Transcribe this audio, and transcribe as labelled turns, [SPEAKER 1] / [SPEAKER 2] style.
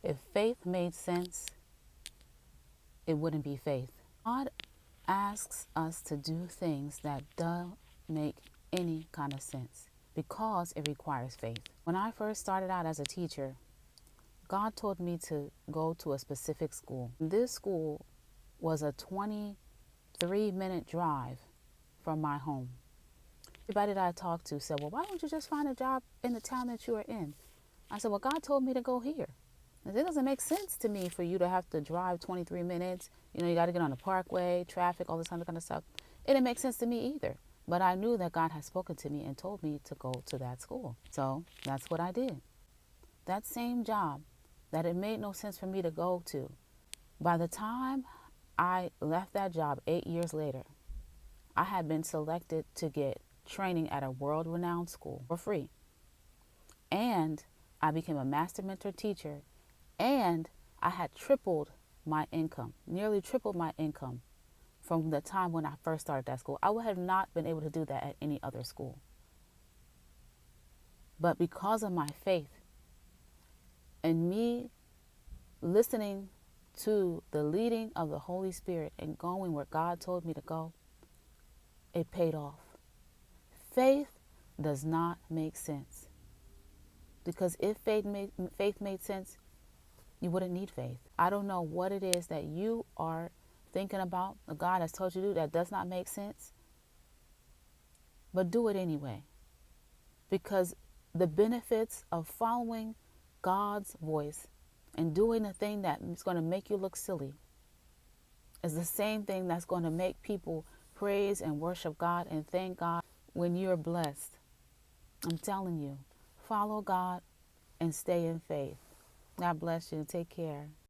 [SPEAKER 1] If faith made sense, it wouldn't be faith. God asks us to do things that don't make any kind of sense because it requires faith. When I first started out as a teacher, God told me to go to a specific school. This school was a 23-minute drive from my home. Everybody that I talked to said, well, why don't you just find a job in the town that you are in? I said, well, God told me to go here. It doesn't make sense to me for you to have to drive 23 minutes. You got to get on the parkway, traffic, all this other kind of stuff. It didn't make sense to me either. But I knew that God had spoken to me and told me to go to that school. So that's what I did. That same job that it made no sense for me to go to, by the time I left that job 8 years later, I had been selected to get training at a world-renowned school for free. And I became a master mentor teacher, and I had tripled my income, nearly tripled my income from the time when I first started that school. I would have not been able to do that at any other school. But because of my faith and me listening to the leading of the Holy Spirit and going where God told me to go, it paid off. Faith does not make sense. Because if faith made sense, you wouldn't need faith. I don't know what it is that you are thinking about, or God has told you to do that does not make sense, but do it anyway. Because the benefits of following God's voice and doing the thing that is going to make you look silly is the same thing that's going to make people praise and worship God and thank God when you're blessed. I'm telling you, follow God and stay in faith. God bless you. Take care.